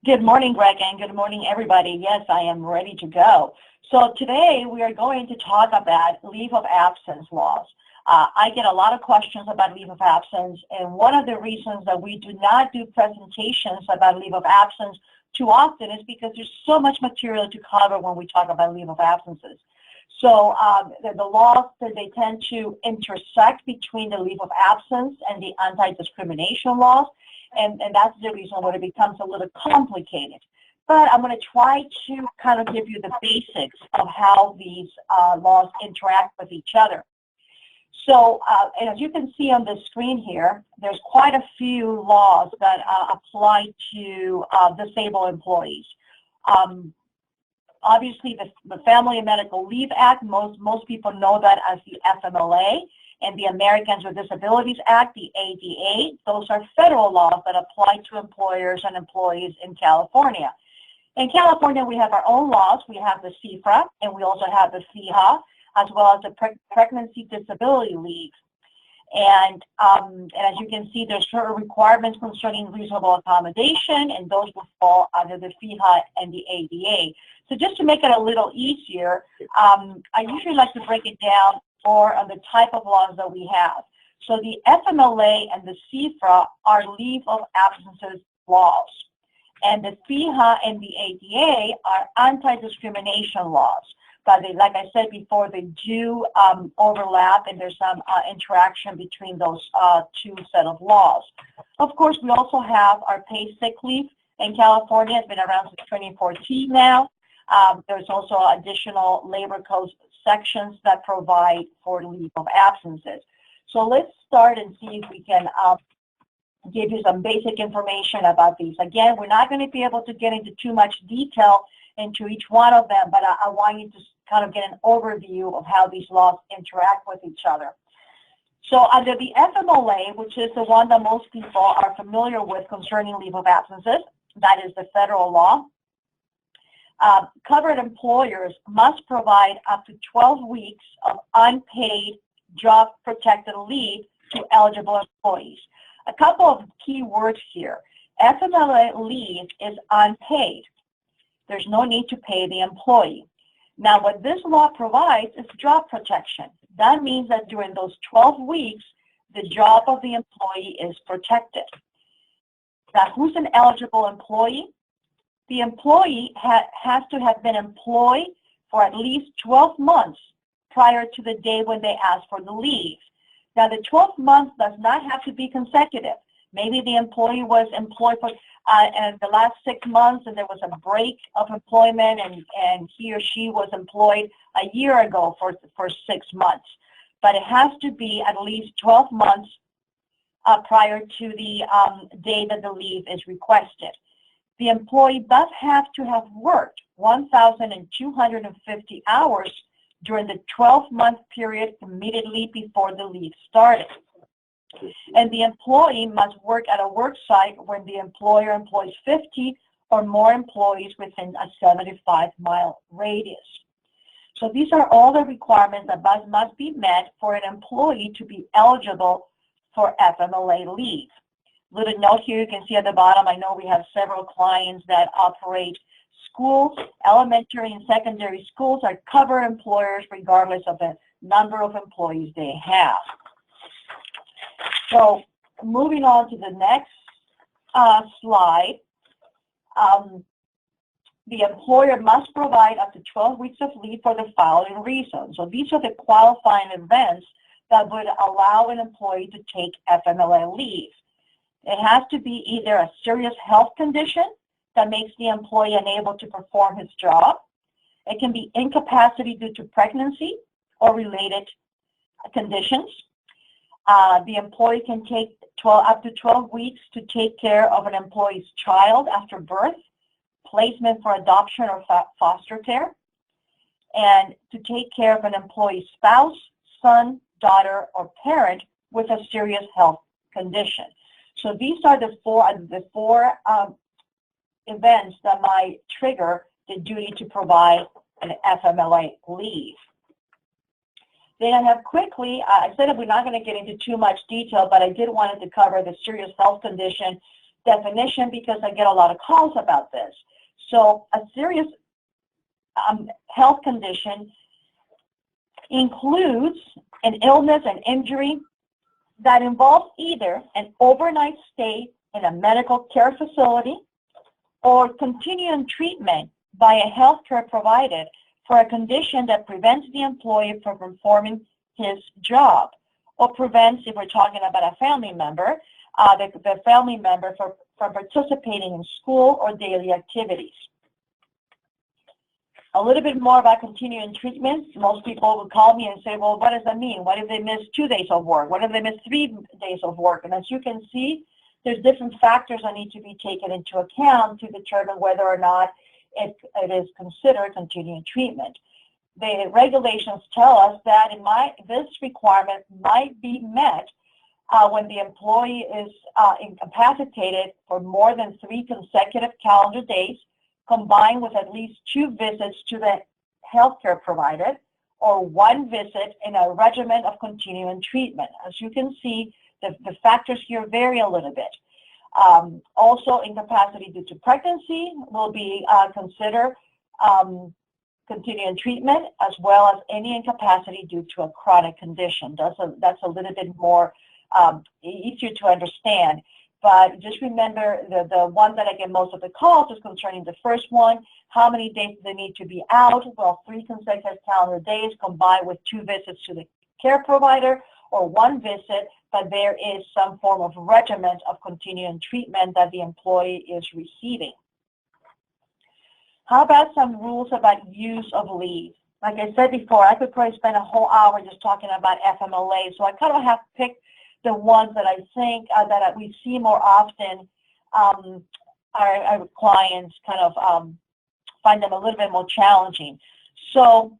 Good morning, Greg, and good morning, everybody. Yes, I am ready to go. So today we are going to talk about leave of absence laws. I get a lot of questions about leave of absence, and one of the reasons that we do not do presentations about leave of absence too often is because there's so much material to cover when we talk about leave of absences. So the laws, they tend to intersect between the leave of absence and the anti-discrimination laws. And that's the reason why it becomes a little complicated. But I'm going to try to kind of give you the basics of how these laws interact with each other. So, and as you can see on the screen here, there's quite a few laws that apply to disabled employees. Obviously, the Family and Medical Leave Act, most people know that as the FMLA. And the Americans with Disabilities Act, the ADA, those are federal laws that apply to employers and employees in California. In California, we have our own laws. We have the Cifra, and we also have the FIHA, as well as the Pregnancy Disability Leave. And as you can see, there's certain requirements concerning reasonable accommodation, and those will fall under the FIHA and the ADA. So just to make it a little easier, I usually like to break it down or on the type of laws that we have. So the FMLA and the Cifra are leave of absences laws. And the FIHA and the ADA are anti-discrimination laws. But they, like I said before, they do overlap, and there's some interaction between those two set of laws. Of course, we also have our paid sick leave in California. It's been around since 2014 now. There's also additional labor code sections that provide for leave of absences. So let's start and see if we can give you some basic information about these. Again, we're not going to be able to get into too much detail into each one of them, but I want you to kind of get an overview of how these laws interact with each other. So under the FMLA, which is the one that most people are familiar with concerning leave of absences, that is the federal law, covered employers must provide up to 12 weeks of unpaid job-protected leave to eligible employees. A couple of key words here. FMLA leave is unpaid. There's no need to pay the employee. Now, what this law provides is job protection. That means that during those 12 weeks, the job of the employee is protected. Now, who's an eligible employee? The employee has to have been employed for at least 12 months prior to the day when they ask for the leave. Now, the 12 months does not have to be consecutive. Maybe the employee was employed for the last 6 months, and there was a break of employment, and he or she was employed a year ago for 6 months. But it has to be at least 12 months prior to the day that the leave is requested. The employee does have to have worked 1,250 hours during the 12-month period immediately before the leave started. And the employee must work at a work site when the employer employs 50 or more employees within a 75-mile radius. So these are all the requirements that must be met for an employee to be eligible for FMLA leave. Little note here, you can see at the bottom, I know we have several clients that operate schools. Elementary and secondary schools are covered employers regardless of the number of employees they have. So moving on to the next slide, the employer must provide up to 12 weeks of leave for the following reasons. So these are the qualifying events that would allow an employee to take FMLA leave. It has to be either a serious health condition that makes the employee unable to perform his job. It can be incapacity due to pregnancy or related conditions. The employee can take up to 12 weeks to take care of an employee's child after birth, placement for adoption or foster care, and to take care of an employee's spouse, son, daughter, or parent with a serious health condition. So these are the four events that might trigger the duty to provide an FMLA leave. Then I have quickly, I said that we're not going to get into too much detail, but I did want to cover the serious health condition definition because I get a lot of calls about this. So a serious health condition includes an illness and injury that involves either an overnight stay in a medical care facility or continuing treatment by a healthcare provider for a condition that prevents the employee from performing his job, or prevents, if we're talking about a family member, the family member from participating in school or daily activities. A little bit more about continuing treatment. Most people would call me and say, well, what does that mean? What if they miss 2 days of work? What if they miss 3 days of work? And as you can see, there's different factors that need to be taken into account to determine whether or not it is considered continuing treatment. The regulations tell us that this requirement might be met when the employee is incapacitated for more than 3 consecutive calendar days, combined with at least 2 visits to the healthcare provider, or 1 visit in a regimen of continuing treatment. As you can see, the factors here vary a little bit. Also, incapacity due to pregnancy will be considered continuing treatment, as well as any incapacity due to a chronic condition. That's a little bit more easier to understand. But just remember, the one that I get most of the calls is concerning the first one. How many days do they need to be out? Well, 3 consecutive calendar days combined with 2 visits to the care provider, or 1 visit, but there is some form of regimen of continuing treatment that the employee is receiving. How about some rules about use of leave? Like I said before, I could probably spend a whole hour just talking about FMLA, so I kind of have picked the ones that I think that we see more often. Our clients kind of find them a little bit more challenging. So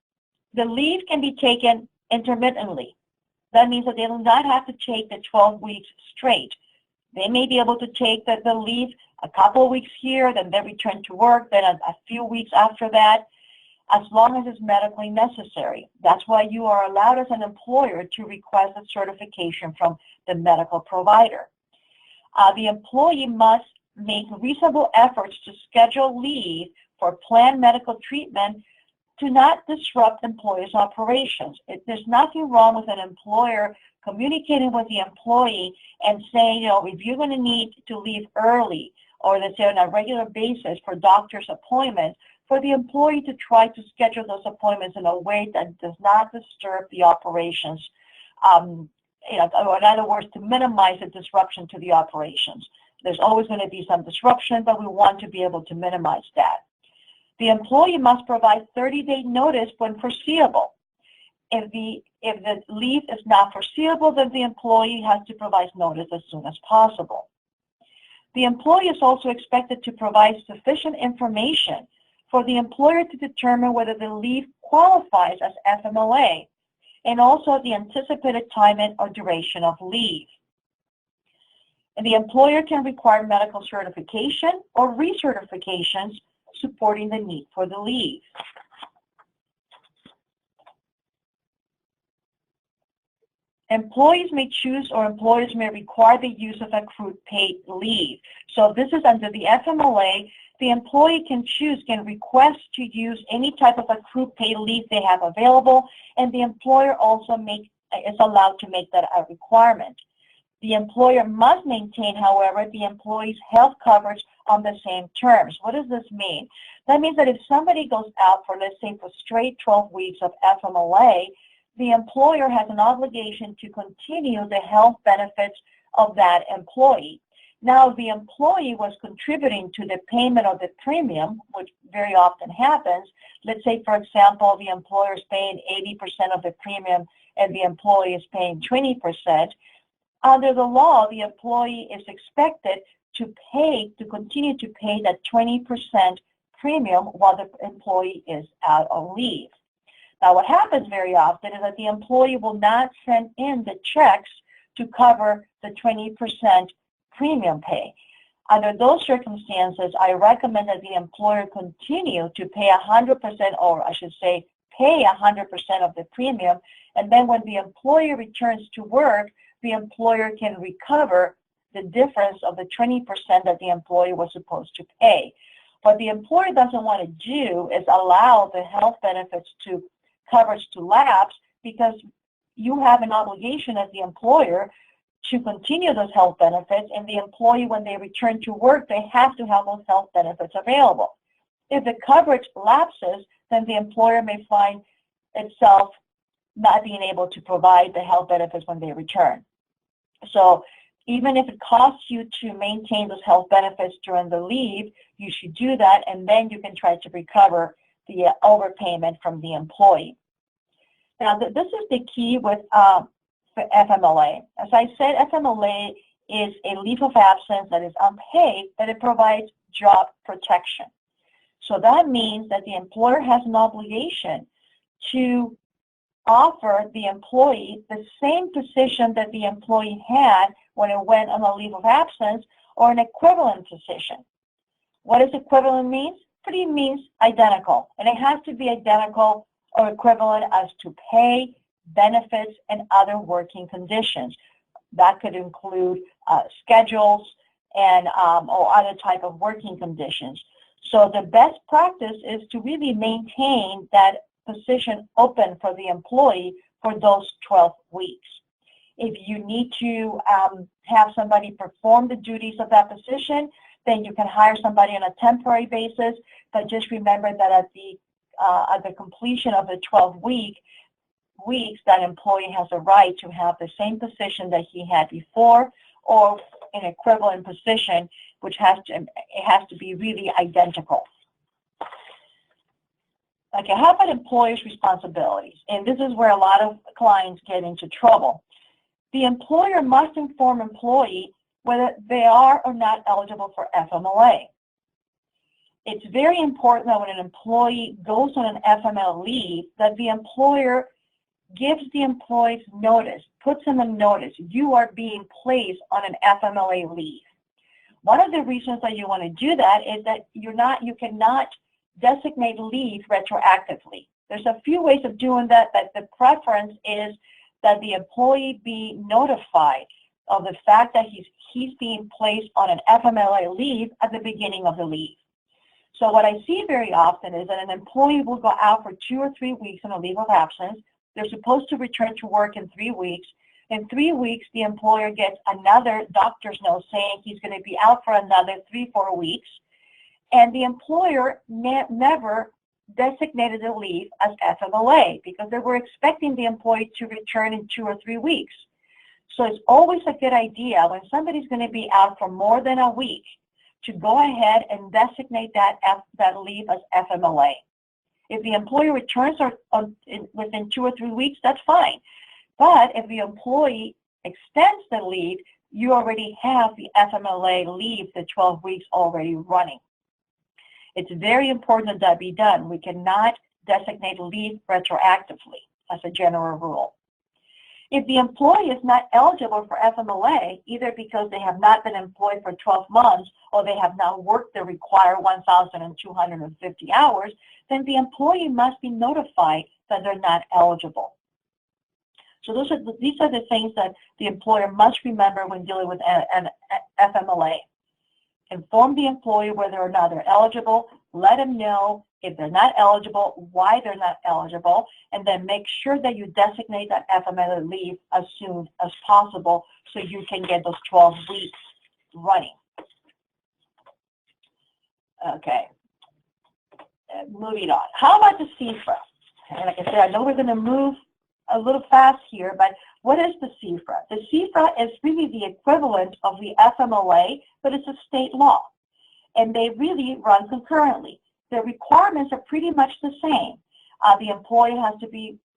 the leave can be taken intermittently. That means that they do not have to take the 12 weeks straight. They may be able to take the leave a couple of weeks here, then they return to work, then a few weeks after that, as long as it's medically necessary. That's why you are allowed as an employer to request a certification from the medical provider. The employee must make reasonable efforts to schedule leave for planned medical treatment to not disrupt employees' operations. There's nothing wrong with an employer communicating with the employee and saying, you know, if you're going to need to leave early, or let's say on a regular basis for doctor's appointments, for the employee to try to schedule those appointments in a way that does not disturb the operations. You know, or in other words, to minimize the disruption to the operations. There's always going to be some disruption, but we want to be able to minimize that. The employee must provide 30-day notice when foreseeable. If the leave is not foreseeable, then the employee has to provide notice as soon as possible. The employee is also expected to provide sufficient information for the employer to determine whether the leave qualifies as FMLA, and also the anticipated time or duration of leave. And the employer can require medical certification or recertifications supporting the need for the leave. Employees may choose, or employers may require, the use of accrued paid leave. So this is under the FMLA. The employee can request to use any type of accrued paid leave they have available, and the employer also is allowed to make that a requirement. The employer must maintain, however, the employee's health coverage on the same terms. What does this mean? That means that if somebody goes out for, let's say, for straight 12 weeks of FMLA, the employer has an obligation to continue the health benefits of that employee. Now, if the employee was contributing to the payment of the premium, which very often happens, let's say, for example, the employer is paying 80% of the premium and the employee is paying 20%, under the law, the employee is expected to continue to pay that 20% premium while the employee is out on leave. Now, what happens very often is that the employee will not send in the checks to cover the 20% premium pay. Under those circumstances, I recommend that the employer continue to pay 100%, or I should say, pay 100% of the premium, and then when the employee returns to work, the employer can recover the difference of the 20% that the employee was supposed to pay. What the employer doesn't want to do is allow the health benefits to coverage to lapse, because you have an obligation as the employer to continue those health benefits, and the employee, when they return to work, they have to have those health benefits available. If the coverage lapses, then the employer may find itself not being able to provide the health benefits when they return. So even if it costs you to maintain those health benefits during the leave, you should do that, and then you can try to recover the overpayment from the employee. Now, this is the key with FMLA. As I said, FMLA is a leave of absence that is unpaid, but it provides job protection. So that means that the employer has an obligation to offer the employee the same position that the employee had when it went on a leave of absence, or an equivalent position. What does equivalent mean? Pretty means identical, and it has to be identical or equivalent as to pay, benefits, and other working conditions. That could include schedules and or other type of working conditions. So the best practice is to really maintain that position open for the employee for those 12 weeks. If you need to have somebody perform the duties of that position, then you can hire somebody on a temporary basis, but just remember that at the completion of the 12 weeks, that employee has a right to have the same position that he had before, or an equivalent position, which has to be really identical. Okay, how about employer's responsibilities? And this is where a lot of clients get into trouble. The employer must inform employee whether they are or not eligible for FMLA. It's very important that when an employee goes on an FMLA leave, that the employer gives the employees notice, puts them in notice, you are being placed on an FMLA leave. One of the reasons that you want to do that is that you cannot designate leave retroactively. There's a few ways of doing that, but the preference is that the employee be notified of the fact that he's being placed on an FMLA leave at the beginning of the leave. So what I see very often is that an employee will go out for 2 or 3 weeks on a leave of absence. They're supposed to return to work in 3 weeks. In 3 weeks, the employer gets another doctor's note saying he's going to be out for another 3-4 weeks. And the employer never designated the leave as FMLA because they were expecting the employee to return in 2 or 3 weeks. So it's always a good idea when somebody's going to be out for more than a week to go ahead and designate that leave as FMLA. If the employer returns within 2 or 3 weeks, that's fine. But if the employee extends the leave, you already have the FMLA leave, the 12 weeks already running. It's very important that be done. We cannot designate leave retroactively as a general rule. If the employee is not eligible for FMLA, either because they have not been employed for 12 months or they have not worked the required 1,250 hours, then the employee must be notified that they're not eligible. So these are the things that the employer must remember when dealing with an FMLA. Inform the employee whether or not they're eligible, let them know if they're not eligible, why they're not eligible, and then make sure that you designate that FMLA leave as soon as possible so you can get those 12 weeks running. Okay, moving on. How about the Cifra? And like I said, I know we're going to move a little fast here, but what is the Cifra? The Cifra is really the equivalent of the FMLA, but it's a state law, and they really run concurrently. The requirements are pretty much the same. The employee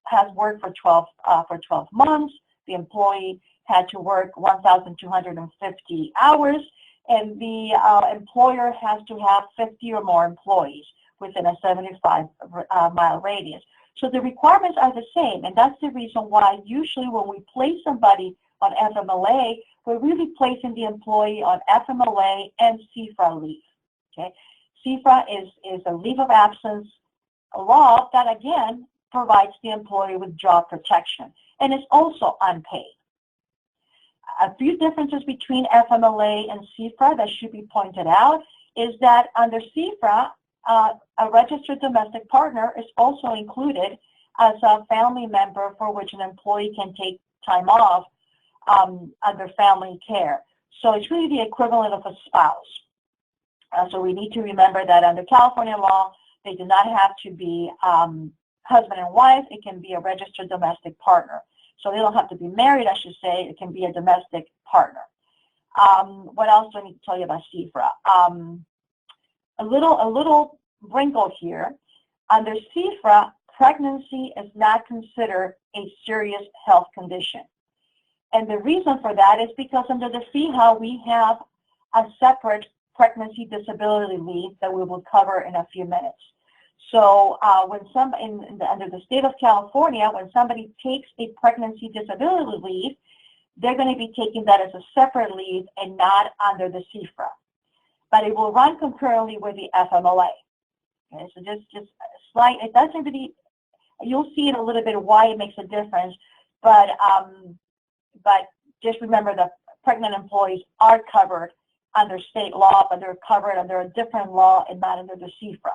has worked for 12 months. The employee had to work 1,250 hours, and the employer has to have 50 or more employees within a 75-mile radius. So the requirements are the same, and that's the reason why usually when we place somebody on FMLA, we're really placing the employee on FMLA and Cifra leave. Okay, Cifra is a leave of absence law that again provides the employee with job protection, and it's also unpaid. A few differences between FMLA and Cifra that should be pointed out is that under Cifra, a registered domestic partner is also included as a family member for which an employee can take time off under family care. So it's really the equivalent of a spouse. So we need to remember that under California law, they do not have to be husband and wife. It can be a registered domestic partner. So they don't have to be married, I should say. It can be a domestic partner. What else do I need to tell you about Cifra? A little wrinkle here. Under Cifra, pregnancy is not considered a serious health condition. And the reason for that is because under the FEHA, we have a separate pregnancy disability leave that we will cover in a few minutes. So when under the state of California, when somebody takes a pregnancy disability leave, they're going to be taking that as a separate leave and not under the Cifra. But it will run concurrently with the FMLA. Okay, so just slight, it doesn't really, you'll see in a little bit why it makes a difference, but just remember that pregnant employees are covered under state law, but they're covered under a different law and not under the Cifra.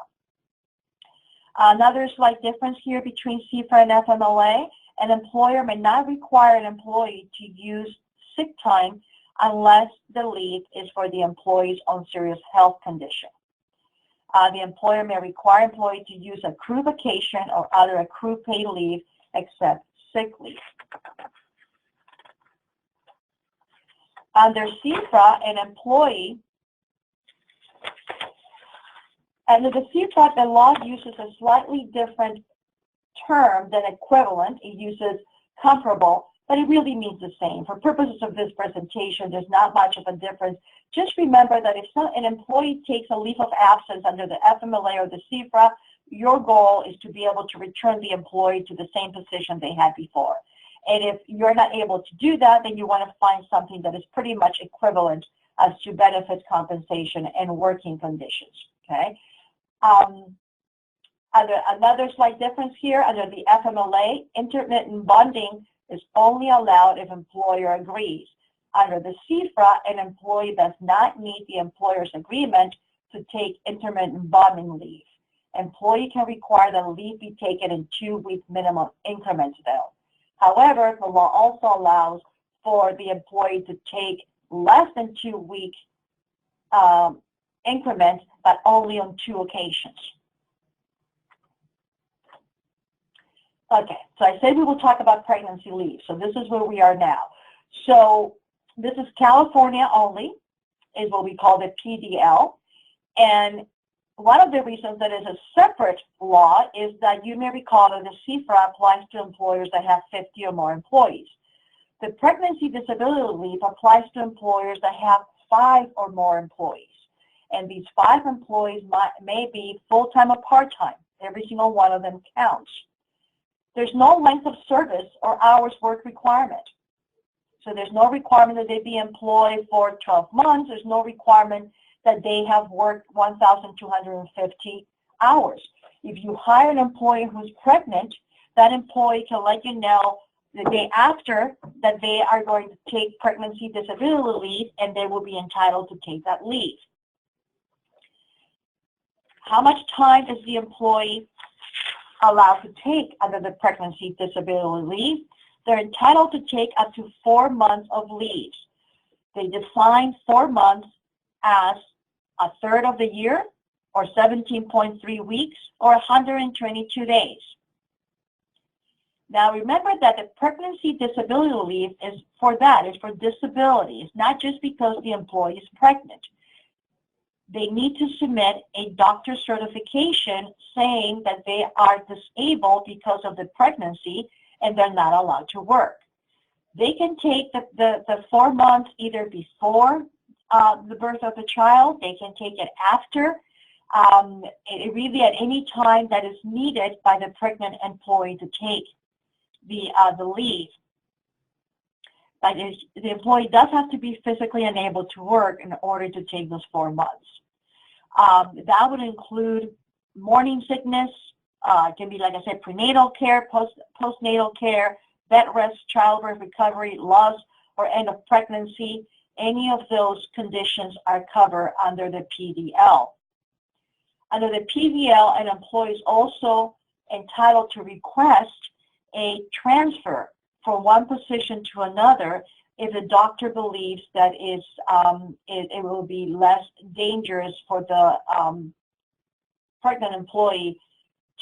Another slight difference here between Cifra and FMLA, an employer may not require an employee to use sick time unless the leave is for the employee's own serious health condition. The employer may require employee to use accrued vacation or other accrued paid leave except sick leave. Under Cifra, an employee, under the Cifra, the law uses a slightly different term than equivalent. It uses comparable, but it really means the same. For purposes of this presentation, there's not much of a difference. Just remember that if an employee takes a leave of absence under the FMLA or the Cifra, your goal is to be able to return the employee to the same position they had before. And if you're not able to do that, then you want to find something that is pretty much equivalent as to benefits, compensation, and working conditions, okay? Another slight difference here, under the FMLA, intermittent bonding is only allowed if employer agrees. Under the Cifra, an employee does not need the employer's agreement to take intermittent bonding leave. Employee can require the leave be taken in 2-week minimum increments, though. However, the law also allows for the employee to take less than 2-week increments, but only on 2 occasions. Okay, so I said we will talk about pregnancy leave. So this is where we are now. So this is California only, is what we call the PDL. And one of the reasons that is a separate law is that you may recall that the Cifra applies to employers that have 50 or more employees. The pregnancy disability leave applies to employers that have 5 or more employees. And these 5 employees may be full-time or part-time. Every single one of them counts. There's no length of service or hours work requirement. So there's no requirement that they be employed for 12 months. There's no requirement that they have worked 1,250 hours. If you hire an employee who's pregnant, that employee can let you know the day after that they are going to take pregnancy disability leave, and they will be entitled to take that leave. How much time is the employee allowed to take under the pregnancy disability leave? They're entitled to take up to 4 months of leave. They define 4 months as a third of the year, or 17.3 weeks, or 122 days. Now remember that the pregnancy disability leave is for disability. It's not just because the employee is pregnant. They need to submit a doctor's certification saying that they are disabled because of the pregnancy and they're not allowed to work. They can take the 4 months either before the birth of the child. They can take it after, really at any time that is needed by the pregnant employee to take the leave. But the employee does have to be physically unable to work in order to take those 4 months. That would include morning sickness. It can be, like I said, prenatal care, postnatal care, bed rest, childbirth recovery, loss or end of pregnancy, any of those conditions are covered under the PDL. Under the PDL, an employee is also entitled to request a transfer from one position to another if the doctor believes that it will be less dangerous for the pregnant employee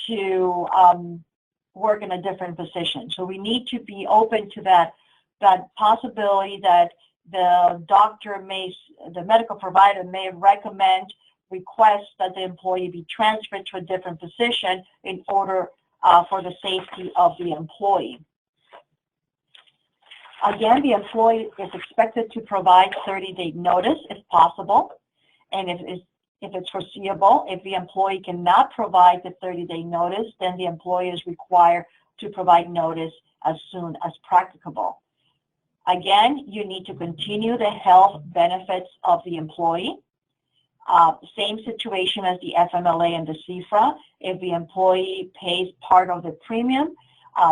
to work in a different position. So we need to be open to that possibility that the medical provider may recommend, request that the employee be transferred to a different position in order for the safety of the employee. Again, the employee is expected to provide 30-day notice if possible, and if it's foreseeable. If the employee cannot provide the 30-day notice, then the employee is required to provide notice as soon as practicable. Again, you need to continue the health benefits of the employee. Same situation as the FMLA and the Cifra. If the employee pays part of the premium,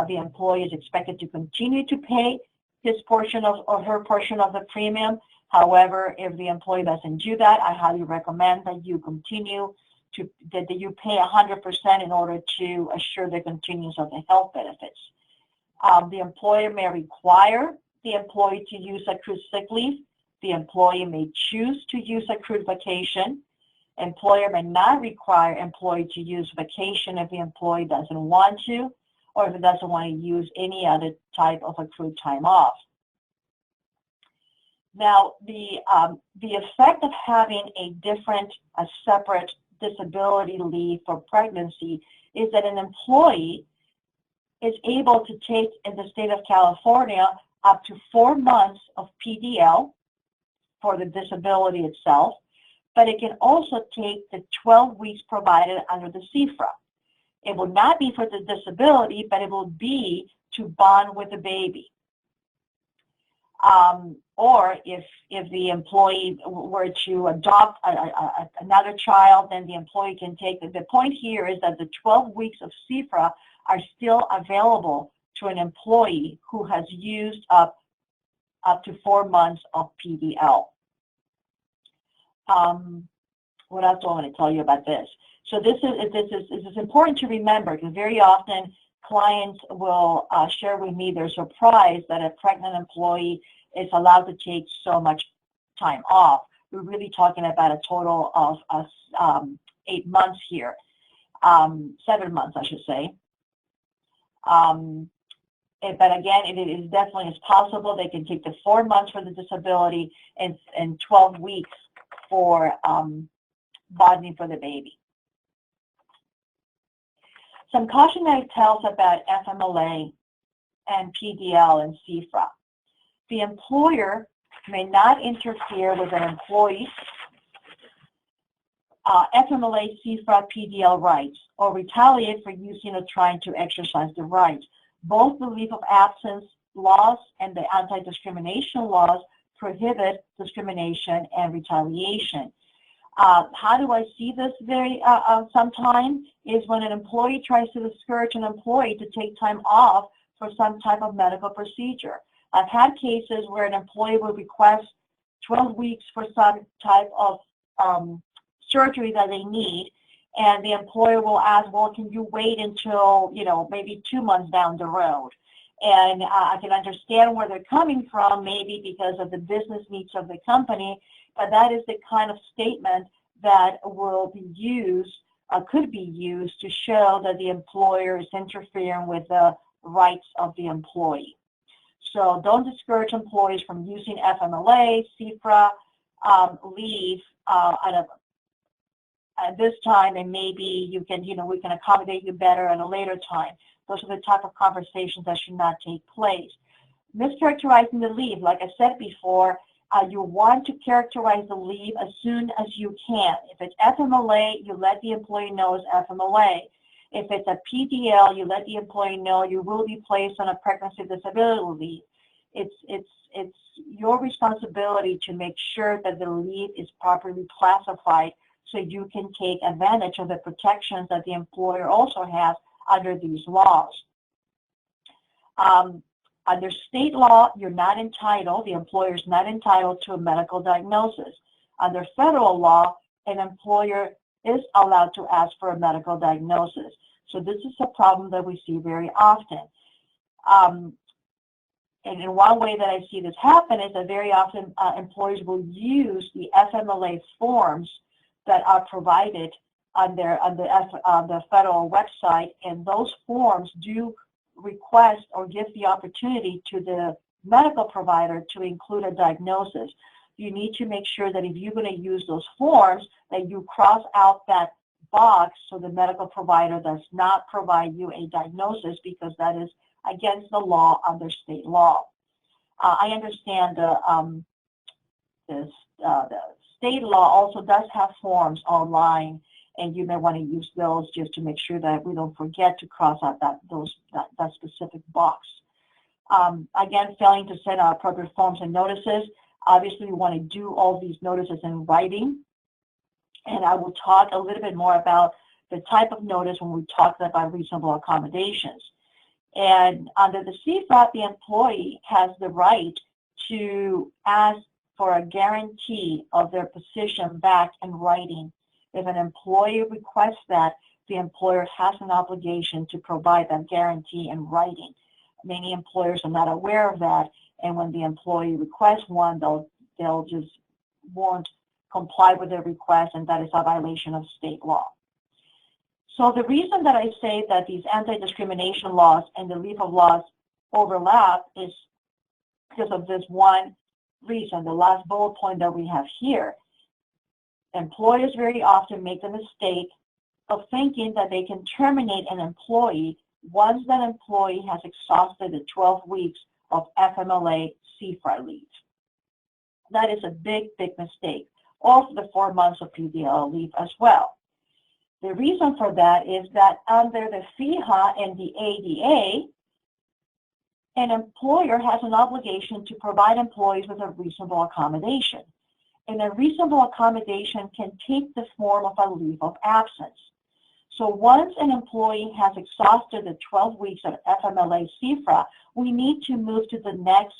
the employee is expected to continue to pay his portion or her portion of the premium. However, if the employee doesn't do that, I highly recommend that you continue that you pay 100% in order to assure the continuance of the health benefits. The employer may require the employee to use accrued sick leave. The employee may choose to use accrued vacation. Employer may not require employee to use vacation if the employee doesn't want to, or if it doesn't want to use any other type of accrued time off. Now, the effect of having a separate disability leave for pregnancy is that an employee is able to take, in the state of California, up to 4 months of PDL for the disability itself, but it can also take the 12 weeks provided under the Cifra. It will not be for the disability, but it will be to bond with the baby. Or if the employee were to adopt another child, then the employee can take it. The point here is that the 12 weeks of Cifra are still available to an employee who has used up to 4 months of PDL. What else do I want to tell you about this? So this is important to remember, because very often clients will share with me their surprise that a pregnant employee is allowed to take so much time off. We're really talking about a total of 8 months here, 7 months, I should say. But again, it is definitely possible. They can take the 4 months for the disability and 12 weeks for bonding for the baby. Some cautionary tales about FMLA and PDL and Cifra. The employer may not interfere with an employee's FMLA, Cifra, PDL rights or retaliate for using or trying to exercise the rights. Both the leave of absence laws and the anti-discrimination laws prohibit discrimination and retaliation. How do I see this sometimes is when an employee tries to discourage an employee to take time off for some type of medical procedure. I've had cases where an employee will request 12 weeks for some type of surgery that they need, and the employer will ask, well, can you wait until, maybe 2 months down the road? And I can understand where they're coming from, maybe because of the business needs of the company, but that is the kind of statement that will be used, could be used to show that the employer is interfering with the rights of the employee. So don't discourage employees from using FMLA, Cifra, leave at this time, and maybe we can accommodate you better at a later time. Those are the type of conversations that should not take place. Mischaracterizing the leave, like I said before, you want to characterize the leave as soon as you can. If it's FMLA, you let the employee know it's FMLA. If it's a PDL, you let the employee know you will be placed on a pregnancy disability leave. It's your responsibility to make sure that the leave is properly classified so you can take advantage of the protections that the employer also has under these laws. Under state law, you're not entitled, the employer is not entitled to a medical diagnosis. Under federal law, an employer is allowed to ask for a medical diagnosis. So this is a problem that we see very often. And in one way that I see this happen is that very often employers will use the FMLA forms that are provided on the federal website, and those forms do request or give the opportunity to the medical provider to include a diagnosis. You need to make sure that if you're going to use those forms, that you cross out that box so the medical provider does not provide you a diagnosis, because that is against the law under state law. I understand the state law also does have forms online, and you may want to use those just to make sure that we don't forget to cross out that specific box. Again, failing to send out appropriate forms and notices. Obviously, we want to do all these notices in writing, and I will talk a little bit more about the type of notice when we talk about reasonable accommodations. And under the Cifra, the employee has the right to ask for a guarantee of their position back in writing. If an employee requests that, the employer has an obligation to provide that guarantee in writing. Many employers are not aware of that, and when the employee requests one, they'll just won't comply with their request, and that is a violation of state law. So the reason that I say that these anti-discrimination laws and the leave of laws overlap is because of this one reason, the last bullet point that we have here. Employers very often make the mistake of thinking that they can terminate an employee once that employee has exhausted the 12 weeks of FMLA Cifra leave. That is a big, big mistake. Or the 4 months of PDL leave as well. The reason for that is that under the FEHA and the ADA, an employer has an obligation to provide employees with a reasonable accommodation. And a reasonable accommodation can take the form of a leave of absence. So once an employee has exhausted the 12 weeks of FMLA Cifra, we need to move to the next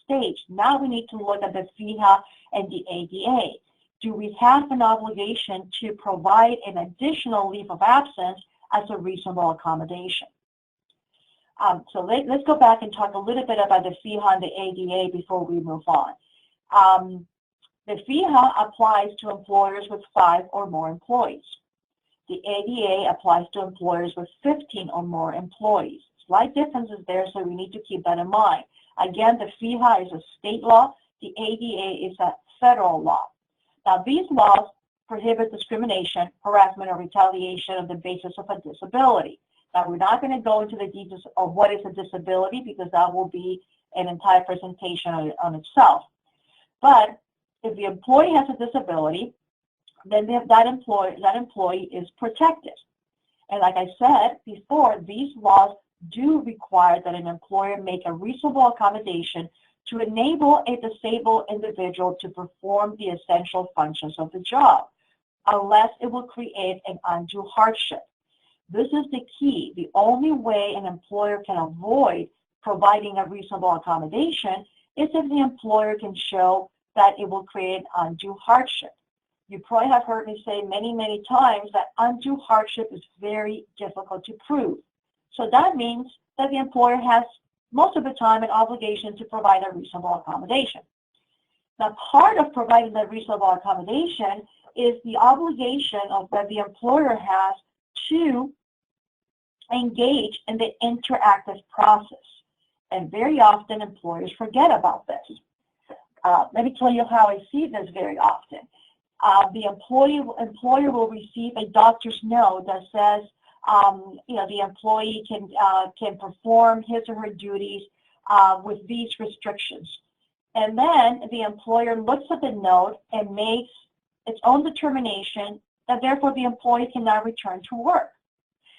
stage. Now we need to look at the FEHA and the ADA. Do we have an obligation to provide an additional leave of absence as a reasonable accommodation? So let's go back and talk a little bit about the FEHA and the ADA before we move on. The FEHA applies to employers with 5 or more employees. The ADA applies to employers with 15 or more employees. Slight differences there, so we need to keep that in mind. Again, the FEHA is a state law. The ADA is a federal law. Now, these laws prohibit discrimination, harassment, or retaliation on the basis of a disability. Now, we're not going to go into the details of what is a disability, because that will be an entire presentation on itself. But if the employee has a disability, then that employee is protected. And like I said before, these laws do require that an employer make a reasonable accommodation to enable a disabled individual to perform the essential functions of the job, unless it will create an undue hardship. This is the key. The only way an employer can avoid providing a reasonable accommodation is if the employer can show that it will create undue hardship. You probably have heard me say many, many times that undue hardship is very difficult to prove. So that means that the employer has most of the time an obligation to provide a reasonable accommodation. Now, part of providing that reasonable accommodation is the obligation that the employer has to engage in the interactive process. And very often employers forget about this. Let me tell you how I see this very often. The employer will receive a doctor's note that says, the employee can perform his or her duties with these restrictions. And then the employer looks at the note and makes its own determination that therefore the employee cannot return to work.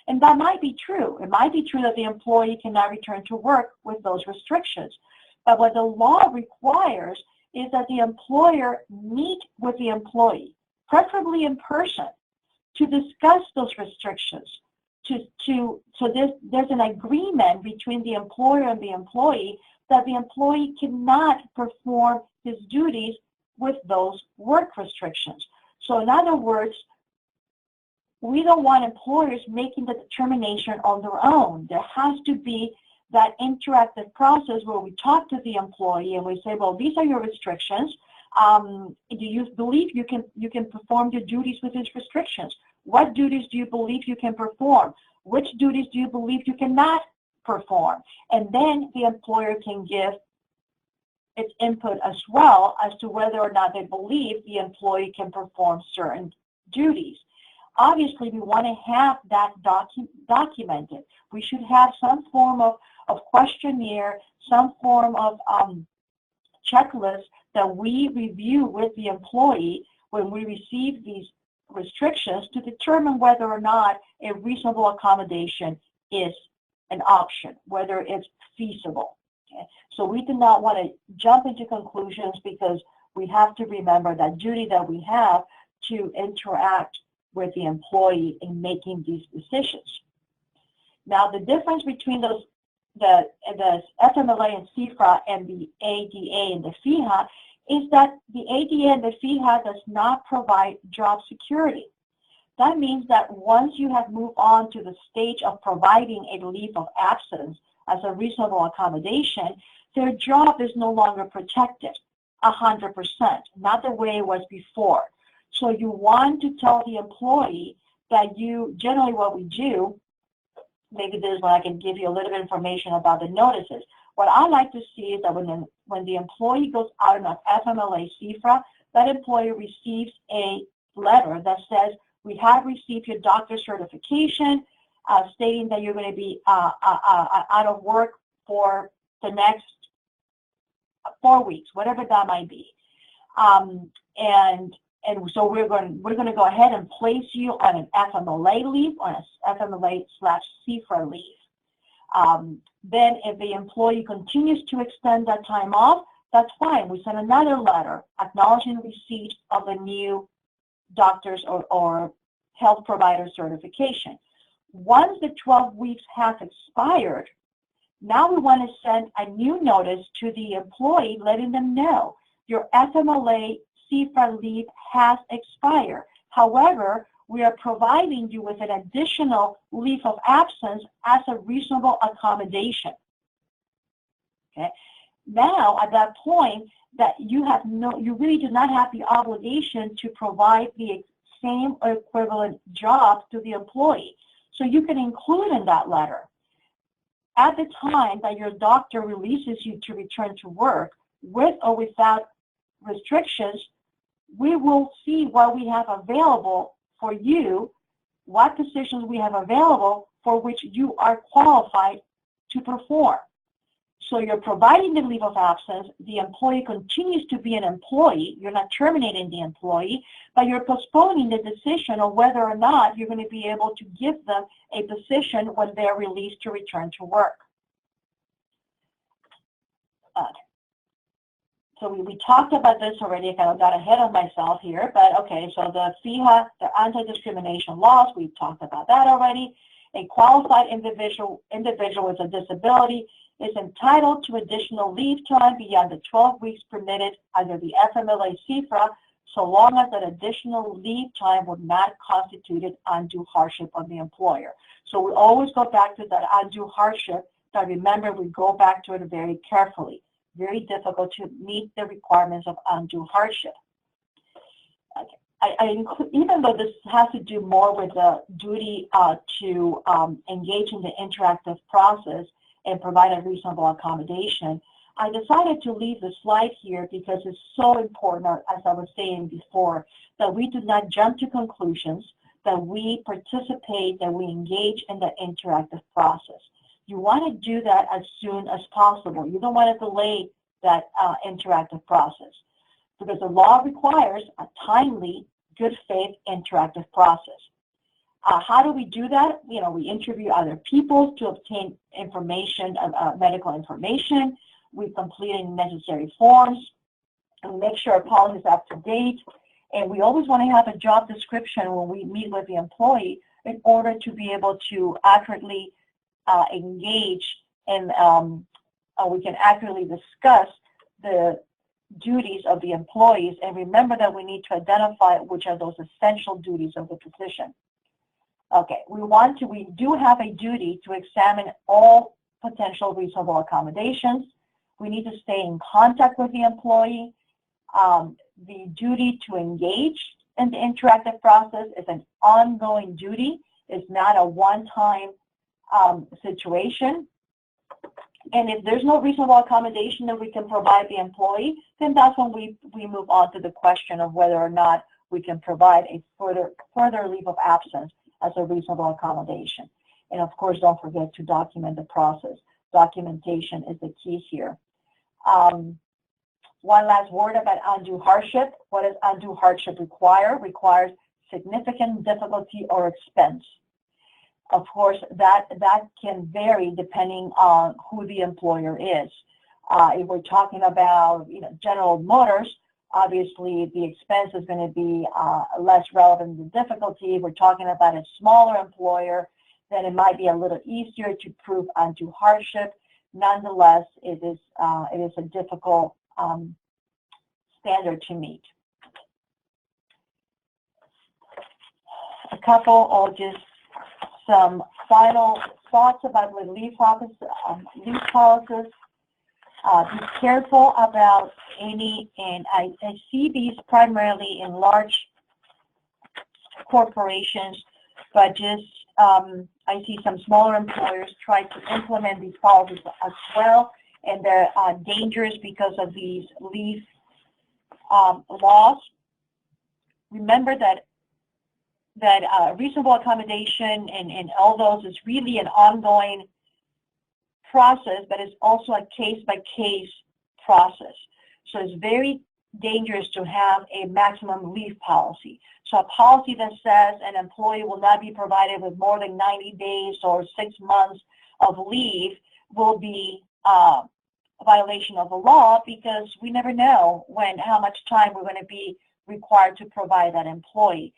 And that might be true. It might be true that the employee cannot return to work with those restrictions. But what the law requires is that the employer meet with the employee, preferably in person, to discuss those restrictions, so there's an agreement between the employer and the employee that the employee cannot perform his duties with those work restrictions. So in other words, we don't want employers making the determination on their own. There has to be that interactive process where we talk to the employee and we say, well, these are your restrictions. Do you believe you can perform your duties with these restrictions? What duties do you believe you can perform? Which duties do you believe you cannot perform? And then the employer can give its input as well as to whether or not they believe the employee can perform certain duties. Obviously, we want to have that documented. We should have some form of questionnaire, some form of checklist that we review with the employee when we receive these restrictions to determine whether or not a reasonable accommodation is an option, whether it's feasible. Okay? So we do not want to jump into conclusions because we have to remember that duty that we have to interact with the employee in making these decisions. Now, the difference between the FMLA and Cifra and the ADA and the FIHA is that the ADA and the FIHA does not provide job security. That means that once you have moved on to the stage of providing a leave of absence as a reasonable accommodation, their job is no longer protected 100%, not the way it was before. So you want to tell the employee that generally what we do, maybe this is when I can give you a little bit of information about the notices. What I like to see is that when the employee goes out on FMLA Cifra, that employee receives a letter that says, we have received your doctor's certification stating that you're going to be out of work for the next 4 weeks, whatever that might be. And so we're going to go ahead and place you on an FMLA leave, on a FMLA/Cifra leave. Then if the employee continues to extend that time off, that's fine. We send another letter acknowledging receipt of a new doctor's or health provider certification. Once the 12 weeks has expired, now we want to send a new notice to the employee letting them know your FMLA Cifra leave has expired. However, we are providing you with an additional leave of absence as a reasonable accommodation. Okay. Now, at that point, that you really do not have the obligation to provide the same or equivalent job to the employee. So you can include in that letter, at the time that your doctor releases you to return to work, with or without restrictions, we will see what we have available for you, what positions we have available for which you are qualified to perform. So you're providing the leave of absence, the employee continues to be an employee, you're not terminating the employee, but you're postponing the decision of whether or not you're going to be able to give them a position when they're released to return to work. So we talked about this already. I kind of got ahead of myself here, but okay, so the FIHA, the anti-discrimination laws, we've talked about that already. A qualified individual with a disability is entitled to additional leave time beyond the 12 weeks permitted under the FMLA Cifra, so long as that additional leave time would not constitute undue hardship on the employer. So we always go back to that undue hardship, but remember, we go back to it very carefully. Very difficult to meet the requirements of undue hardship. Okay. Even though this has to do more with the duty to engage in the interactive process and provide a reasonable accommodation, I decided to leave the slide here because it's so important, as I was saying before, that we do not jump to conclusions, that we participate, that we engage in the interactive process. You want to do that as soon as possible. You don't want to delay that interactive process because the law requires a timely, good faith interactive process. How do we do that? You know, we interview other people to obtain information, medical information. We complete necessary forms and make sure our policy is up to date. And we always want to have a job description when we meet with the employee in order to be able to accurately engage and we can accurately discuss the duties of the employees. And remember that we need to identify which are those essential duties of the position. Okay, we do have a duty to examine all potential reasonable accommodations. We need to stay in contact with the employee. The duty to engage in the interactive process is an ongoing duty. It's not a one-time situation. And if there's no reasonable accommodation that we can provide the employee, then that's when we move on to the question of whether or not we can provide a further leave of absence as a reasonable accommodation. And of course, don't forget to document the process. Documentation is the key here. One last word about undue hardship. What does undue hardship require? Requires significant difficulty or expense. Of course, that can vary depending on who the employer is. If we're talking about General Motors, obviously the expense is going to be less relevant than difficulty. If we're talking about a smaller employer, then it might be a little easier to prove undue hardship. Nonetheless, it is a difficult standard to meet. A couple or just some final thoughts about the leave policies. Be careful about any, and I see these primarily in large corporations, but just I see some smaller employers try to implement these policies as well, and they're dangerous because of these leave laws. Remember that reasonable accommodation and all those is really an ongoing process, but it's also a case-by-case process. So it's very dangerous to have a maximum leave policy. So a policy that says an employee will not be provided with more than 90 days or 6 months of leave will be a violation of the law, because we never know how much time we're going to be required to provide that employee.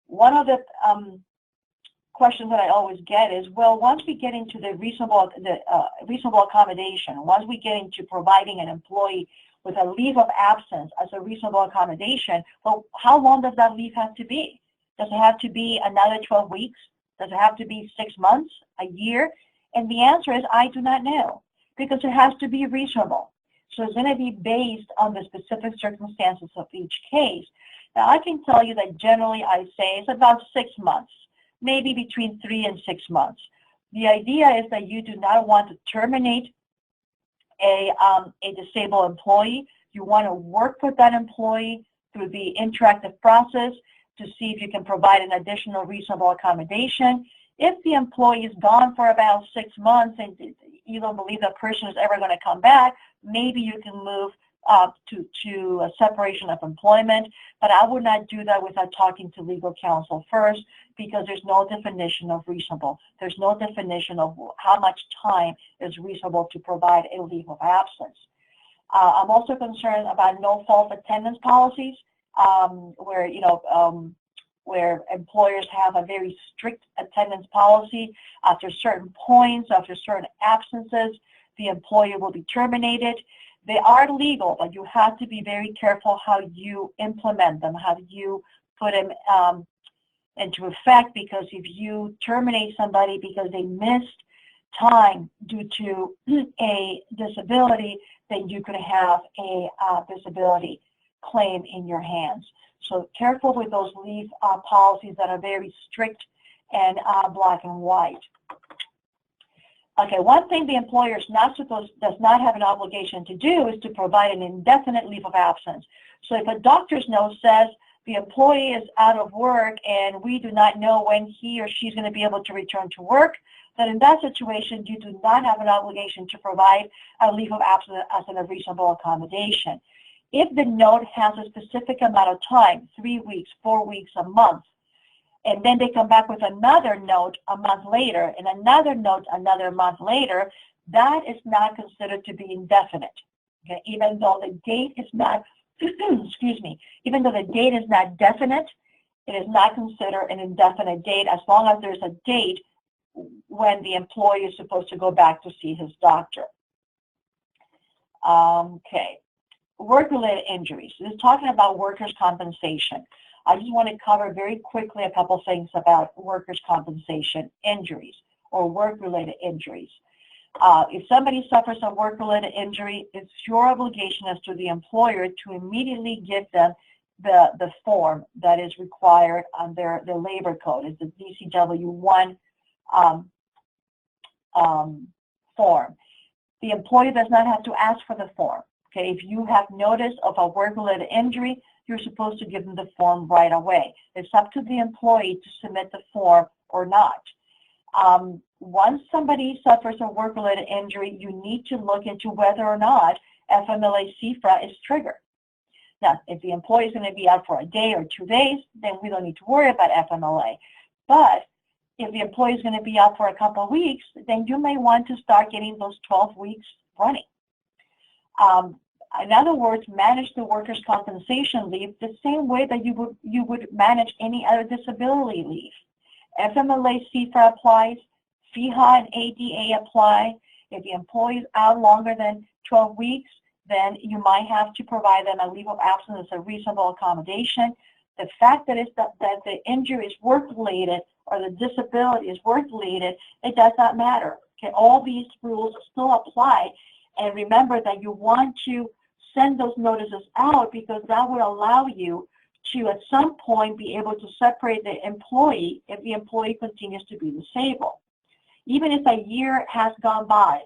One of the questions that I always get is, well, once we get into the reasonable accommodation, once we get into providing an employee with a leave of absence as a reasonable accommodation, well, how long does that leave have to be? Does it have to be another 12 weeks? Does it have to be 6 months, a year? And the answer is, I do not know, because it has to be reasonable. So it's going to be based on the specific circumstances of each case. Now, I can tell you that generally I say it's about 6 months, maybe between 3 and 6 months. The idea is that you do not want to terminate a disabled employee. You want to work with that employee through the interactive process to see if you can provide an additional reasonable accommodation. If the employee is gone for about 6 months and you don't believe that person is ever going to come back, maybe you can move to a separation of employment, but I would not do that without talking to legal counsel first, because there's no definition of reasonable. There's no definition of how much time is reasonable to provide a leave of absence. I'm also concerned about no-fault attendance policies, where employers have a very strict attendance policy. After certain points, after certain absences, the employee will be terminated. They are legal, but you have to be very careful how you implement them, how you put them into effect, because if you terminate somebody because they missed time due to a disability, then you could have a disability claim in your hands. So careful with those leave policies that are very strict and black and white. Okay, one thing the employer does not have an obligation to do is to provide an indefinite leave of absence. So if a doctor's note says the employee is out of work and we do not know when he or she's going to be able to return to work, then in that situation, you do not have an obligation to provide a leave of absence as a reasonable accommodation. If the note has a specific amount of time, 3 weeks, 4 weeks, a month, and then they come back with another note a month later and another note another month later, that is not considered to be indefinite, okay? Even though the date is not excuse me, even though the date is not definite, it is not considered an indefinite date as long as there's a date when the employee is supposed to go back to see his doctor. Okay, work-related injuries. This is talking about workers' compensation. I just want to cover very quickly a couple things about workers' compensation injuries or work-related injuries. If somebody suffers a work-related injury, it's your obligation as to the employer to immediately give them the form that is required on their labor code. It's the DCW-1 form. The employee does not have to ask for the form. Okay, if you have notice of a work-related injury, you're supposed to give them the form right away. It's up to the employee to submit the form or not. Once somebody suffers a work-related injury, you need to look into whether or not FMLA Cifra is triggered. Now, if the employee is going to be out for a day or 2 days, then we don't need to worry about FMLA. But if the employee is going to be out for a couple of weeks, then you may want to start getting those 12 weeks running. In other words, manage the workers' compensation leave the same way that you would manage any other disability leave. FMLA Cifra applies, FEHA and ADA apply. If the employee is out longer than 12 weeks, then you might have to provide them a leave of absence as a reasonable accommodation. The fact that the injury is work-related or the disability is work-related, it does not matter. Okay, all these rules still apply. And remember that you want to send those notices out because that would allow you to, at some point, be able to separate the employee if the employee continues to be disabled. Even if a year has gone by,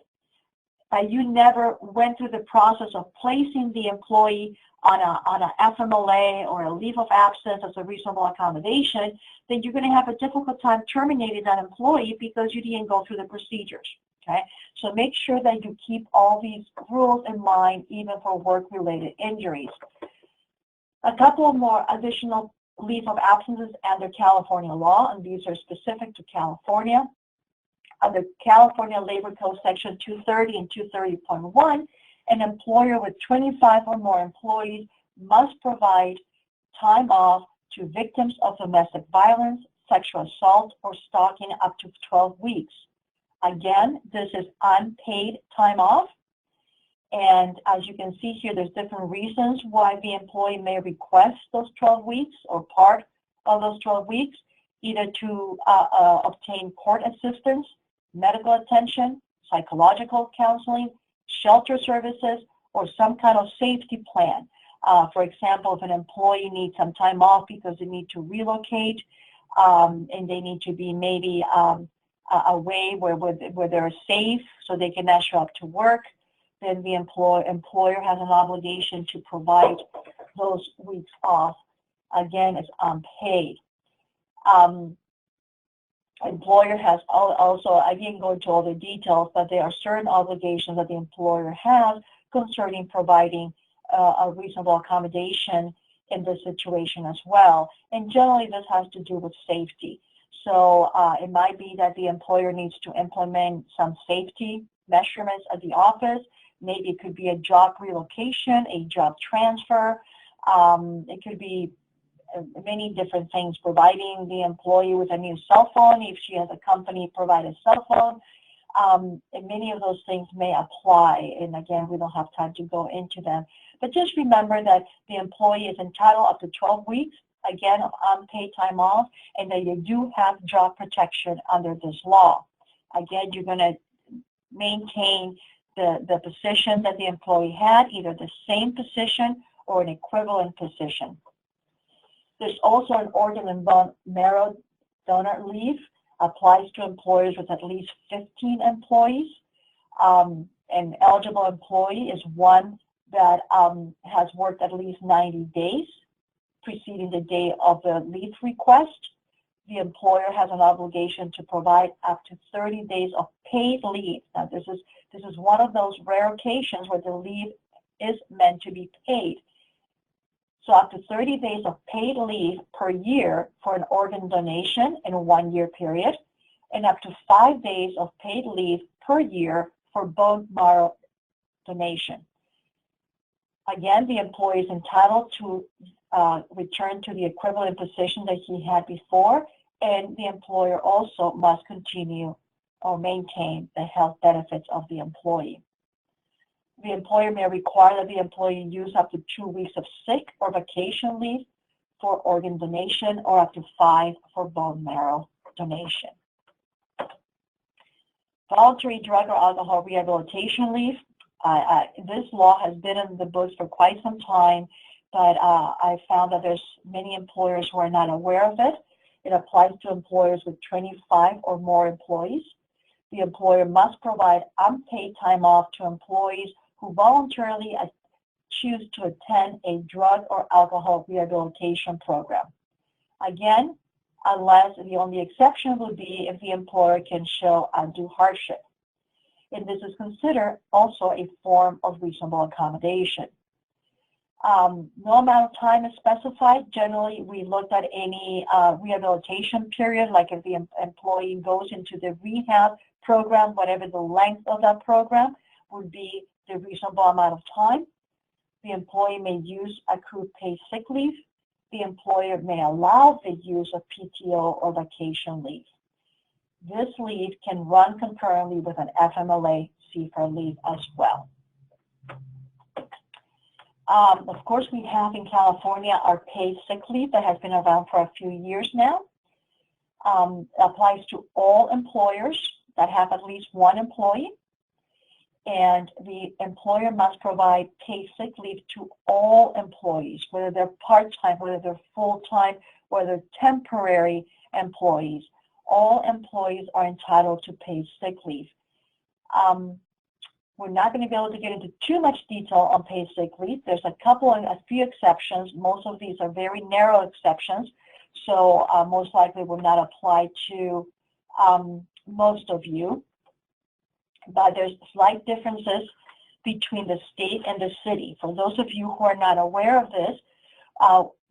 you never went through the process of placing the employee on a FMLA or a leave of absence as a reasonable accommodation, then you're going to have a difficult time terminating that employee because you didn't go through the procedures. Okay, so make sure that you keep all these rules in mind, even for work-related injuries. A couple of more additional leave of absences under California law, and these are specific to California. Under California Labor Code Section 230 and 230.1, an employer with 25 or more employees must provide time off to victims of domestic violence, sexual assault, or stalking up to 12 weeks. Again, this is unpaid time off. And as you can see here, there's different reasons why the employee may request those 12 weeks or part of those 12 weeks, either to obtain court assistance, medical attention, psychological counseling, shelter services, or some kind of safety plan. For example, if an employee needs some time off because they need to relocate and they need to be maybe away where they're safe so they can not show up to work, then the employer has an obligation to provide those weeks off. Again, it's unpaid. Employer has also, I didn't go into all the details, but there are certain obligations that the employer has concerning providing a reasonable accommodation in this situation as well. And generally, this has to do with safety. So it might be that the employer needs to implement some safety measurements at the office. Maybe it could be a job relocation, a job transfer. It could be many different things, providing the employee with a new cell phone if she has a company provide a cell phone. And many of those things may apply. And again, we don't have time to go into them. But just remember that the employee is entitled up to 12 weeks, again, of unpaid time off, and that you do have job protection under this law. Again, you're going to maintain the position that the employee had, either the same position or an equivalent position. There's also an organ and bone marrow donor leave, applies to employers with at least 15 employees. An eligible employee is one that has worked at least 90 days preceding the day of the leave request. The employer has an obligation to provide up to 30 days of paid leave. Now, this is one of those rare occasions where the leave is meant to be paid. So up to 30 days of paid leave per year for an organ donation in a 1-year period, and up to 5 days of paid leave per year for bone marrow donation. Again, the employee is entitled to return to the equivalent position that he had before, and the employer also must continue or maintain the health benefits of the employee. The employer may require that the employee use up to 2 weeks of sick or vacation leave for organ donation or up to 5 for bone marrow donation. Voluntary drug or alcohol rehabilitation leave. This law has been in the books for quite some time, but I found that there's many employers who are not aware of it. It applies to employers with 25 or more employees. The employer must provide unpaid time off to employees who voluntarily choose to attend a drug or alcohol rehabilitation program. Again, unless the only exception would be if the employer can show undue hardship. And this is considered also a form of reasonable accommodation. No amount of time is specified. Generally, we looked at any rehabilitation period, like if the employee goes into the rehab program, whatever the length of that program would be the reasonable amount of time. The employee may use accrued paid sick leave. The employer may allow the use of PTO or vacation leave. This leave can run concurrently with an FMLA Cifra leave as well. Of course, we have in California our paid sick leave that has been around for a few years now. Applies to all employers that have at least one employee. And the employer must provide paid sick leave to all employees, whether they're part-time, whether they're full-time, whether they're temporary employees. All employees are entitled to paid sick leave. We're not going to be able to get into too much detail on paid sick leave. There's a few exceptions. Most of these are very narrow exceptions, so most likely will not apply to most of you. But there's slight differences between the state and the city. For those of you who are not aware of this,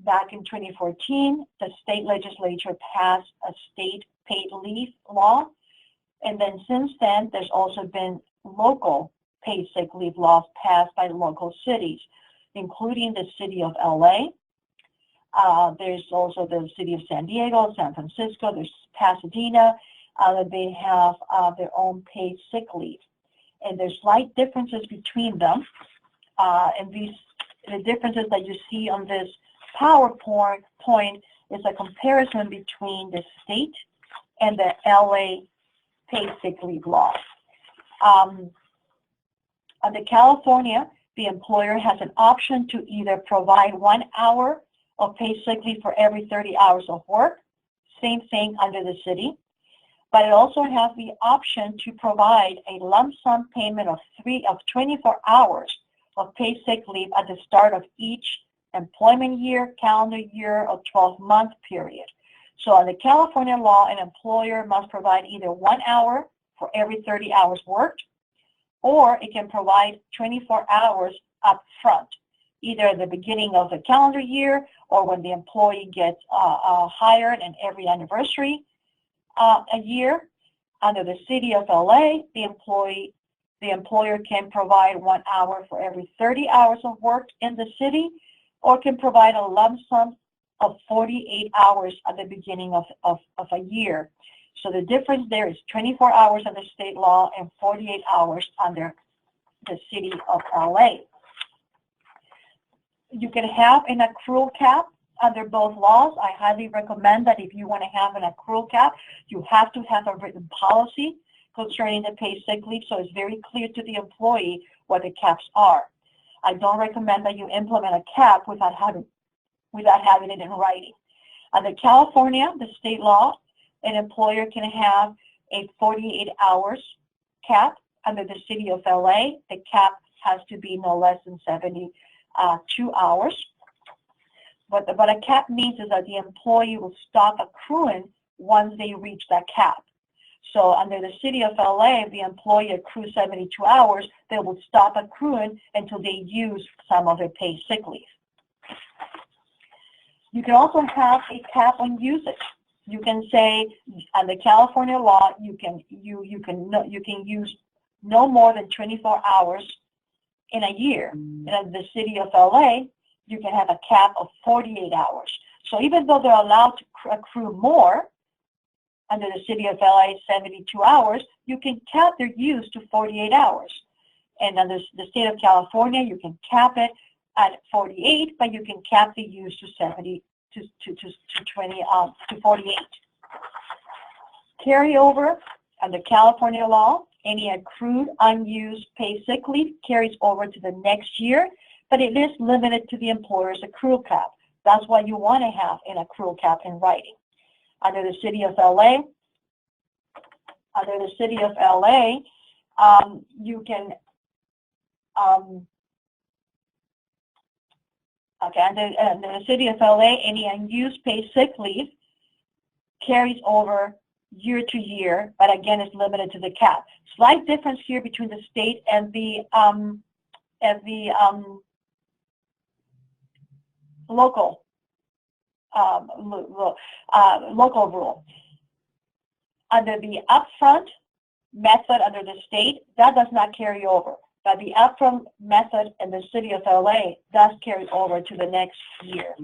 back in 2014, the state legislature passed a state paid leave law. And then since then, there's also been local paid sick leave laws passed by local cities, including the city of LA. There's also the city of San Diego, San Francisco, there's Pasadena. They have their own paid sick leave. And there's slight differences between them. And the differences that you see on this PowerPoint is a comparison between the state and the LA paid sick leave law. Under California, the employer has an option to either provide 1 hour of paid sick leave for every 30 hours of work, same thing under the city. But it also has the option to provide a lump sum payment of 24 hours of paid sick leave at the start of each employment year, calendar year, or 12-month period. So under California law, an employer must provide either 1 hour for every 30 hours worked, or it can provide 24 hours up front, either at the beginning of the calendar year or when the employee gets hired and every anniversary a year. Under the city of LA, the employer can provide 1 hour for every 30 hours of work in the city, or can provide a lump sum of 48 hours at the beginning of a year. So the difference there is 24 hours under state law and 48 hours under the city of LA. You can have an accrual cap under both laws. I highly recommend that if you want to have an accrual cap, you have to have a written policy concerning the paid sick leave, so it's very clear to the employee what the caps are. I don't recommend that you implement a cap without having it in writing. Under California, the state law, an employer can have a 48 hours cap. Under the city of LA, the cap has to be no less than 72 hours. What a cap means is that the employee will stop accruing once they reach that cap. So under the city of LA, if the employee accrues 72 hours, they will stop accruing until they use some of their paid sick leave. You can also have a cap on usage. You can say under California law, you can use no more than 24 hours in a year. And in the city of LA, you can have a cap of 48 hours. So even though they're allowed to accrue more, under the city of LA, 72 hours, you can cap their use to 48 hours. And under the state of California, you can cap it at 48, but you can cap the use to 48. Carryover under California law, any accrued unused paid sick leave carries over to the next year, but it is limited to the employer's accrual cap. That's why you want to have an accrual cap in writing. Under the city of LA, you can under the city of LA, any unused paid sick leave carries over year to year, but again, it's limited to the cap. Slight difference here between the state and the local rule. Under the upfront method under the state, that does not carry over. But the upfront method in the city of LA does carry over to the next year.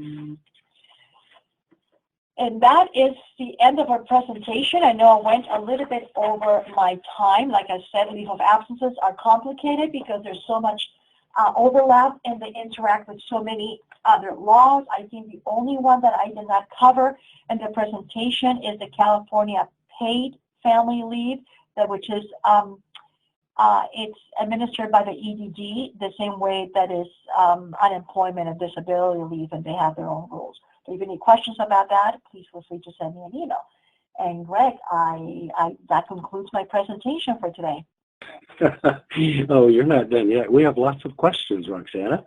And that is the end of our presentation. I know I went a little bit over my time. Like I said, leave of absences are complicated because there's so much overlap and they interact with so many other laws. I think the only one that I did not cover in the presentation is the California paid family leave, which is it's administered by the EDD the same way that is unemployment and disability leave, and they have their own rules. If you have any questions about that, please feel free to send me an email. And Greg, that concludes my presentation for today. Oh, you're not done yet. We have lots of questions, Roxana.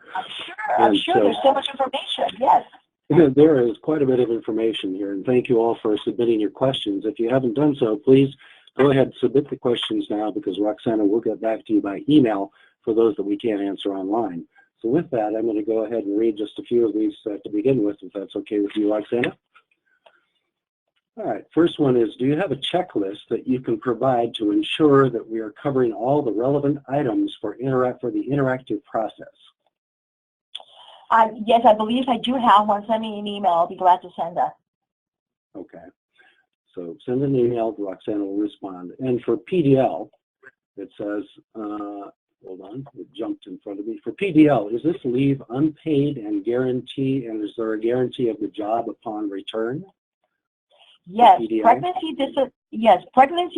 I'm sure. There's so much information. Yes. There is quite a bit of information here, and thank you all for submitting your questions. If you haven't done so, please go ahead and submit the questions now, because Roxana will get back to you by email for those that we can't answer online. So with that, I'm going to go ahead and read just a few of these to begin with, if that's okay with you, Roxana. All right, first one is, do you have a checklist that you can provide to ensure that we are covering all the relevant items for the interactive process? Yes, I believe I do have one. Send me an email. I'll be glad to send that. Okay. So send an email, Roxana will respond. And for PDL, it says, hold on, it jumped in front of me. For PDL, is this leave unpaid and guarantee, and is there a guarantee of the job upon return? Yes, pregnancy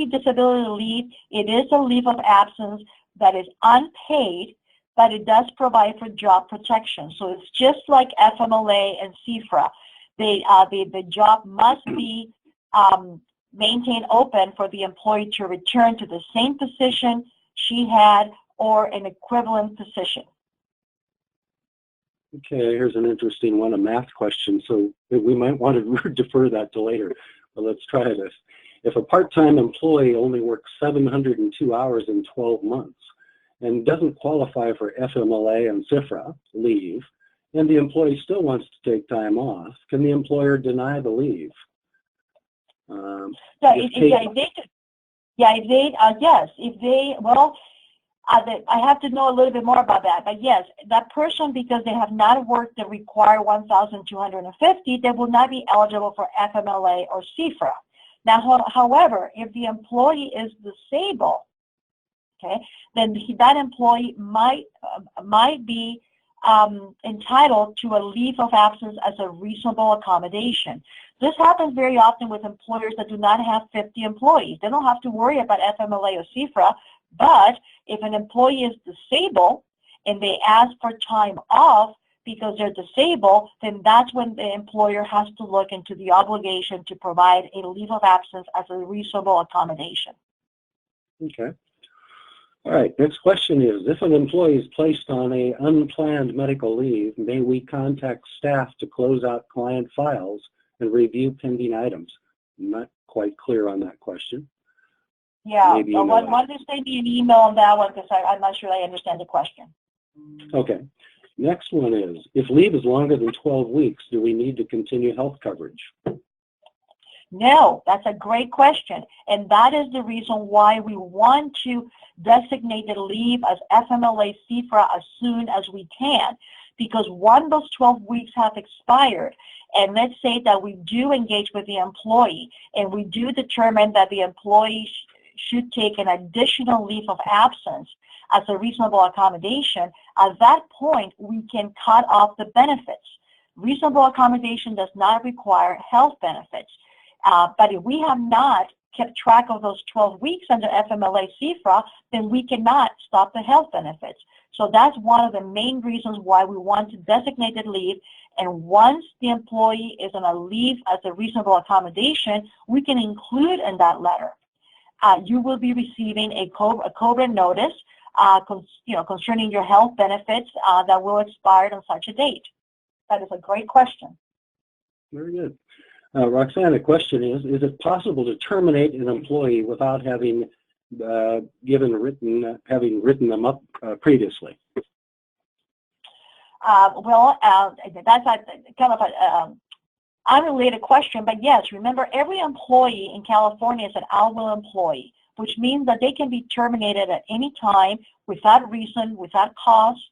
disability leave, it is a leave of absence that is unpaid, but it does provide for job protection. So it's just like FMLA and Cifra. The job must be maintained open for the employee to return to the same position she had or an equivalent position. Okay, here's an interesting one, a math question. So we might want to defer that to later, but let's try this. If a part-time employee only works 702 hours in 12 months and doesn't qualify for FMLA and Cifra leave, and the employee still wants to take time off, can the employer deny the leave? I have to know a little bit more about that, but yes, that person, because they have not worked the required 1,250, they will not be eligible for FMLA or Cifra. Now, however, if the employee is disabled, okay, then that employee might be entitled to a leave of absence as a reasonable accommodation. This happens very often with employers that do not have 50 employees. They don't have to worry about FMLA or Cifra, but if an employee is disabled and they ask for time off because they're disabled, then that's when the employer has to look into the obligation to provide a leave of absence as a reasonable accommodation. Okay. All right, next question is, if an employee is placed on an unplanned medical leave, may we contact staff to close out client files and review pending items? I'm not quite clear on that question. Yeah, well, why don't you send me an email on that one, because I'm not sure I understand the question. Okay. Next one is, if leave is longer than 12 weeks, do we need to continue health coverage? No, that's a great question. And that is the reason why we want to designate the leave as FMLA Cifra as soon as we can. Because once those 12 weeks have expired, and let's say that we do engage with the employee and we do determine that the employee should take an additional leave of absence as a reasonable accommodation, at that point we can cut off the benefits. Reasonable accommodation does not require health benefits. But if we have not kept track of those 12 weeks under FMLA Cifra, then we cannot stop the health benefits. So that's one of the main reasons why we want to designate the leave. And once the employee is on a leave as a reasonable accommodation, we can include in that letter. You will be receiving a COBRA notice concerning your health benefits that will expire on such a date. That is a great question. Very good. Roxana, the question is it possible to terminate an employee without having written them up previously? That's kind of an unrelated question, but yes, remember every employee in California is an at-will employee, which means that they can be terminated at any time without reason, without cause,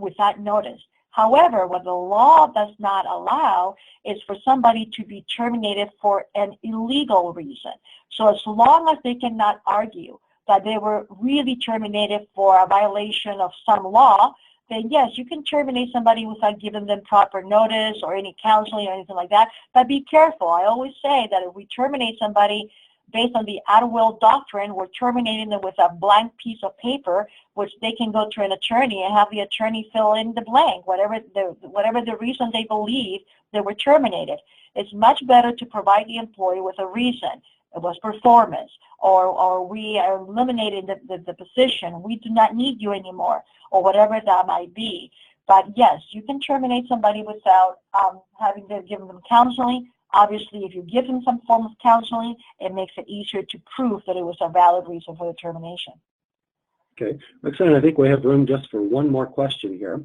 without notice. However, what the law does not allow is for somebody to be terminated for an illegal reason. So as long as they cannot argue that they were really terminated for a violation of some law, then yes, you can terminate somebody without giving them proper notice or any counseling or anything like that. But be careful. I always say that if we terminate somebody based on the at-will doctrine, we're terminating them with a blank piece of paper, which they can go to an attorney and have the attorney fill in the blank, whatever the reason they believe they were terminated. It's much better to provide the employee with a reason. It was performance, or we are eliminating the position. We do not need you anymore, or whatever that might be. But yes, you can terminate somebody without having to give them counseling. Obviously, if you give them some form of counseling, it makes it easier to prove that it was a valid reason for the termination. Okay. Roxana, I think we have room just for one more question here.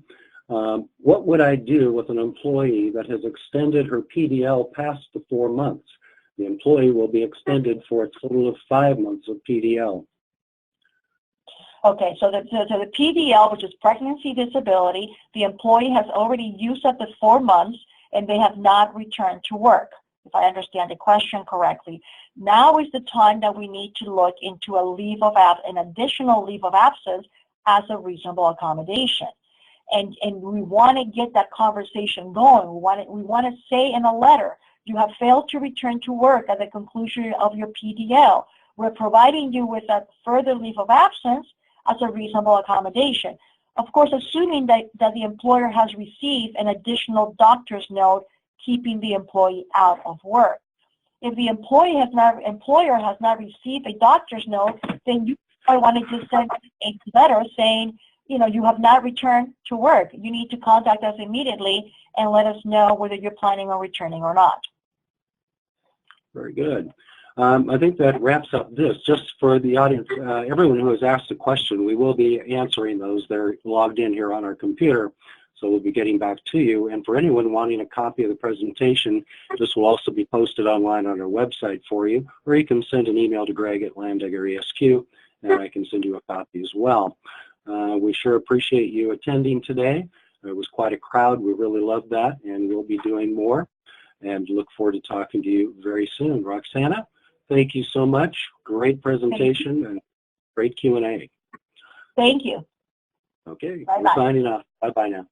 What would I do with an employee that has extended her PDL past the 4 months? The employee will be extended for a total of 5 months of PDL. Okay, so the PDL, which is pregnancy disability, the employee has already used up the 4 months and they have not returned to work, if I understand the question correctly. Now is the time that we need to look into an additional leave of absence as a reasonable accommodation. And we want to get that conversation going. We want to say in a letter, you have failed to return to work at the conclusion of your PDL. We're providing you with a further leave of absence as a reasonable accommodation. Of course, assuming that the employer has received an additional doctor's note keeping the employee out of work. If the employer has not received a doctor's note, then you might want to just send a letter saying, you have not returned to work. You need to contact us immediately and let us know whether you're planning on returning or not. Very good. I think that wraps up this. Just for the audience, everyone who has asked a question, we will be answering those. They're logged in here on our computer, so we'll be getting back to you. And for anyone wanting a copy of the presentation, this will also be posted online on our website for you, or you can send an email to Greg at Landegger ESQ, and I can send you a copy as well. We sure appreciate you attending today. It was quite a crowd. We really loved that, and we'll be doing more, and look forward to talking to you very soon. Roxana, thank you so much. Great presentation and great Q&A. Thank you. Okay, Bye-bye. we're signing off. Bye-bye now.